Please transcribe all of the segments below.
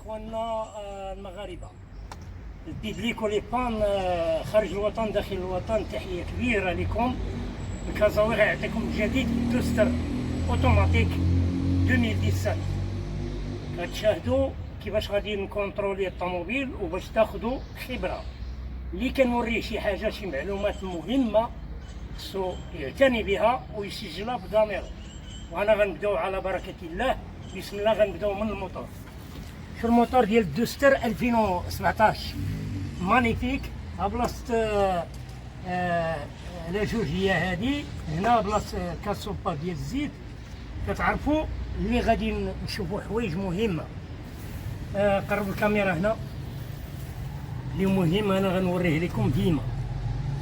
اخواننا المغاربه البيبليك وليبان خارج الوطن داخل الوطن، تحيه كبيره لكم. الكازاوي غيعطيكم جديد دوستر اوتوماتيك 2017. غتشاهدوا كيفاش غادي نكونترولي الطوموبيل وباش تاخذوا خبره. اللي كنوريه شي حاجه شي معلومات مهمه خصو يعتني بها ويسجلها بضميره. وانا غنبداو على بركه الله. بسم الله. غنبداو من الموتور. شو الموتور ديال الدوستر 2017 مانيفيك. ها بلاصه لا جوج هي هادي، هنا بلاصه كاسوبا ديال الزيت. كتعرفوا اللي غادي نشوفوا حوايج مهمه. قرب الكاميرا هنا اللي مهم انا غنوريه لكم ديما.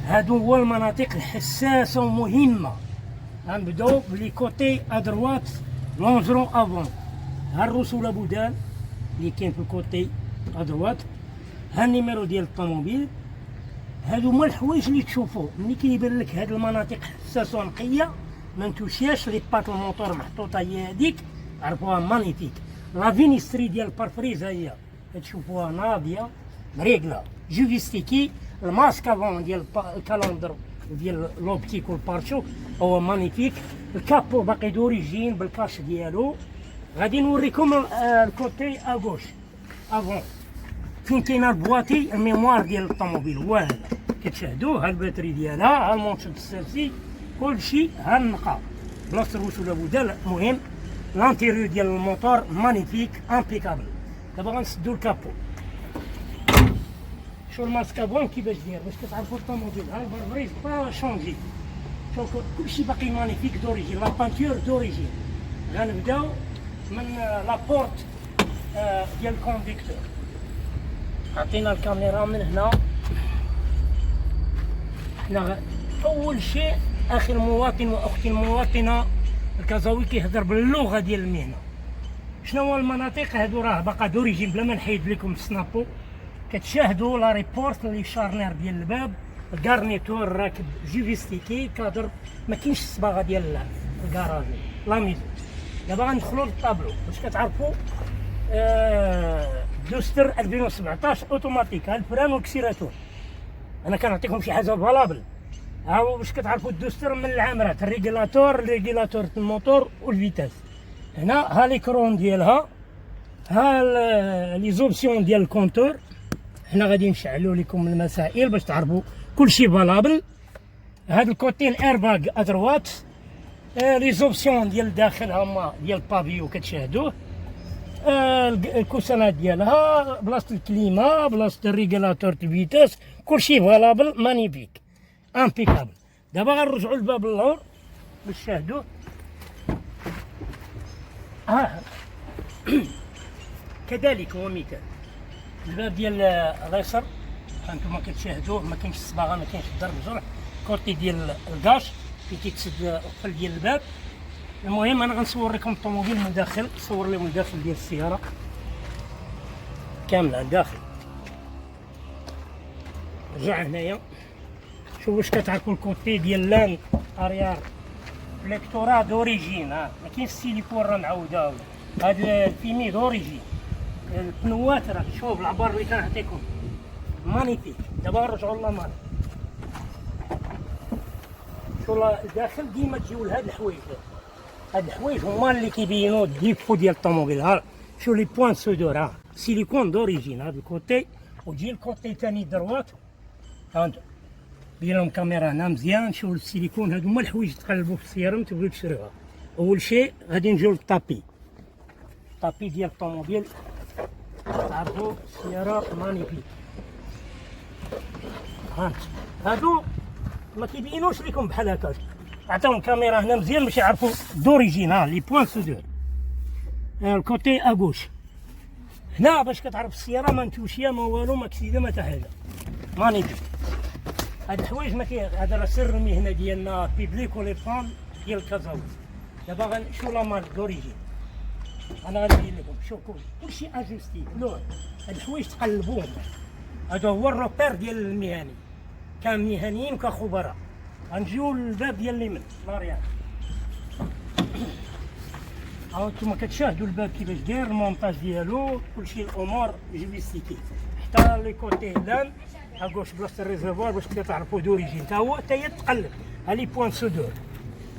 هادو هو المناطق الحساسه ومهمه. غنبداو بلي كوتي ادروات لونجرون افون. ها الرسول بودان اللي كاين في الكوتي ادروات، ها النيميرو ديال الطوموبيل. هادو هما الحوايج اللي تشوفوا ملي كيبان لك هاد المناطق حساسه ونقيه. ما نتوشاش لي بات الموتور محطوطه هي هذيك، عرفوها مانيفيك. لا فينيستري ديال البارفريز هي تشوفوها ناضيه مريقله جوفيستيكي. الماسك افون ديال الكالندر ديال لوبتيك والبارشو هو مانيفيك. الكابو باقي دوريجين بالكاش ديالو. غادي نوريكم الكوتي اغوش افون فين كاينه البواطي الميموار ديال الطوموبيل. هو هذا كتشاهدوه. ها الباتري ديالها، ها المونشط الساسي، كلشي. ها النقاب بلاصه الوصول بودان. المهم لانتيريو ديال الموتور مانيفيك امبيكابل. دابا غنسدو الكابو. شو الماسك افون كيفاش داير باش كتعرفوا الطوموبيل. ها البربريز با شونجي. شوفوا كلشي باقي مانيفيك دوريجين. لا بانتور دوريجين. غنبداو من لابورت ديال الكونديكتور. عطينا الكاميرا من هنا. حنا اول شيء اخي المواطن واختي المواطنه، الكازاوي كيهضر باللغه ديال المهنه. شنو هو المناطق هادو؟ راه باقا دوريجين بلا ما نحيد لكم السنابو. كتشاهدوا لا ريبورت لي شارنير ديال الباب، الكارنيتور راكب جوفيستيكي كادر، ما كاينش الصباغه ديال الكراجي لا ميزو. دابا غندخلوا للطابلو باش كتعرفوا. دوستر 2017 اوتوماتيك. ها الفران والكسيراتور. انا كنعطيكم شي حاجه فالابل. ها هو باش كتعرفوا الدوستر من العامرات. الريغيلاتور الموتور والفيتاس. هنا ها ليكرون ديالها. ها لي زوبسيون ديال الكونتور. حنا غادي نشعلوا لكم المسائل باش تعرفوا كلشي فالابل. هاد الكوتي الايرباغ ادروات. لي زوبسيون ديال الداخل هما ديال البافيو كتشاهدوه. الكوسانات ديالها، بلاصه الكليما، بلاصه الريغيلاتور الفيتاس، كلشي فالابل مانيفيك امبيكابل. دابا غنرجعوا الباب اللور باش تشاهدوه. كذلك هو مثال. الباب ديال اليسار هانتوما كتشاهدوه، ما كاينش الصباغه، ما كاينش الضرب جرح. كوتي ديال الكاش فين كيتسد القفل ديال الباب. المهم انا غنصور لكم الطوموبيل من داخل. نصور لكم الداخل ديال السياره كامله الداخل. رجع هنايا شوفوا واش كتعرفوا الكوتي ديال لان اريار فليكتورا دوريجين. ما كاينش السيليكون راه معوده. هاد الفيمي دوريجين. البنوات راه شوف العبار اللي كنعطيكم مانيفيك. دابا نرجعوا للمال. شوف الداخل ديما تجيو لهاد الحوايج. هاد الحوايج هما اللي كيبينوا الديفو ديال الطوموبيل. ها شو لي بوين سودور. ها سيليكون دوريجين هاد الكوتي. وتجي الكوتي تاني دروات. هانتو دير لهم كاميرا هنا مزيان. شوف السيليكون. هادو هما الحوايج تقلبوا في السياره تبغيو تشريوها. اول شيء غادي نجيو للطابي. الطابي ديال الطوموبيل تعرفوا السياره مانيفيك. هادو ما كيبينوش لكم بحال هكاك. عطاهم كاميرا هنا مزيان باش يعرفوا دوريجين. ها لي بوين سودور. الكوتي اغوش هنا باش كتعرف السياره ما نتوشيه ما والو ما كسيده ما حتى حاجه مانيفيك. هاد الحوايج ما كاين. هذا راه سر المهنه ديالنا بيبليك وليبان ديال الكازاوي. دابا غنشوف لا مارك دوريجين. انا غنبين لكم. شوف كلشي اجوستي لون. هاد الحوايج تقلبوهم. هذا هو الروبير ديال المهني. كمهنيين ها انتم كتشاهدوا الباب كيفاش داير المونتاج ديالو، كلشي الامور جوبيستيكي حتى لي كوتي لان اغوش بلاصه الريزرفوار باش تعرفوا دوريجين، تا هو هي تقلب ها لي بوان سودور.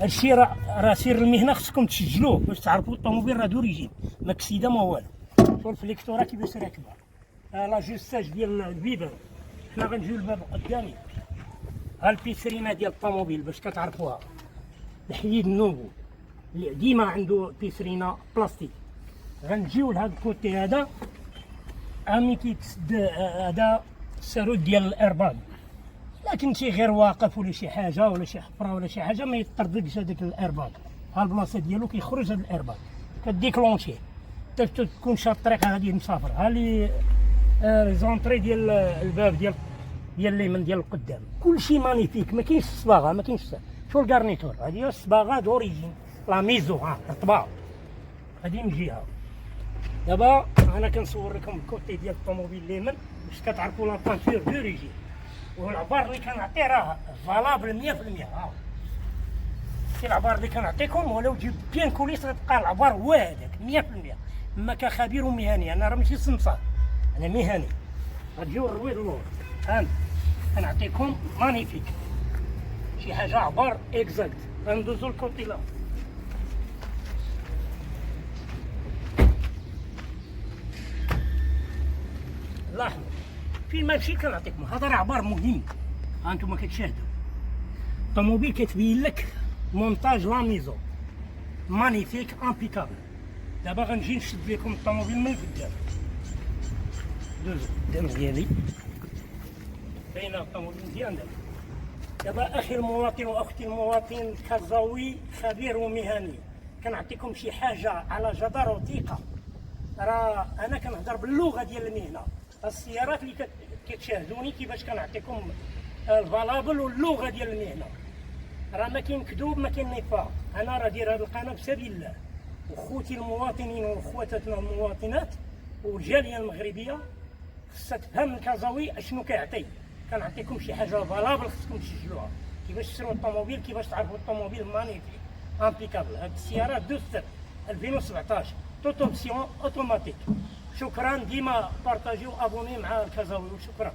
هادشي راه سير المهنه، خصكم تسجلوه باش تعرفوا الطوموبيل راه دوريجين ما كسيده ما والو. شوف الفليكتورا كيفاش راكبه، لا جوستاج ديال البيبان. حنا غنجيو الباب قدامي، ها البيسرينا ديال الطوموبيل باش كتعرفوها، الحديد النوفو اللي ديما عنده بيسرينا بلاستيك. غنجيو لهاد الكوتي هذا عامي كيتسد هذا السارود ديال الارباغ، لكن شي غير واقف ولا شي حاجه ولا شي حفره ولا شي حاجه ما يطردقش هذاك الارباغ. ها البلاصه ديالو كيخرج هذا الارباغ كديكلونشيه حتى تكون شاد الطريق هذه مسافر. ها لي زونطري ديال الباب ديال اليمين ديال القدام، كلشي مانيفيك، ما كاينش الصباغه ما كاينش. شو الكارنيتور هذه هي الصباغه دوريجين لا ميزو، ها رطبه هذه من جهه. دابا انا كنصور لكم الكوتي ديال الطوموبيل اليمين باش كتعرفوا لا بانتور دوريجين، والعبار اللي كنعطي راه فالابل 100%. ها شي العبار اللي كنعطيكم ولو جيب بيان كوليس غتبقى العبار هو هذاك 100%. اما كخبير ومهني، انا راه ماشي سمسار، انا مهني. غتجيو الرويض اللور، ها كنعطيكم مانيفيك شي حاجه عبار اكزاكت. غندوزو الكوتي لا لاحظوا فين ما مشيت كنعطيكم هذا راه عبار مهم. ها انتم كتشاهدوا الطوموبيل كتبين لك مونتاج لا ميزو مانيفيك امبيكابل. دابا غنجي نشد لكم الطوموبيل من قدام، دوزو قدام ديالي باينه الطوموبيل مزيان. دابا اخي المواطن واختي المواطن الكازاوي خبير ومهني، كنعطيكم شي حاجه على جدار وثيقه. راه انا كنهضر باللغه ديال المهنه. السيارات اللي كتشاهدوني كيفاش كنعطيكم الفالابل واللغه ديال المهنه، راه ما كاين كذوب ما كاين نفاق. انا راه داير هذه القناه بسبيل الله، وخوتي المواطنين وخواتاتنا المواطنات والجاليه المغربيه خصها تفهم الكازاوي اشنو كيعطي. كنعطيكم شي حاجه فالابل خصكم تسجلوها، كيفاش تشريو الطوموبيل، كيفاش تعرفوا الطوموبيل مانيفيك امبيكابل. هاد السياره دوستر 2017 توتومسيون اوتوماتيك. شكرا، ديما بارطاجيو ابوني مع الكازاوي وشكرا.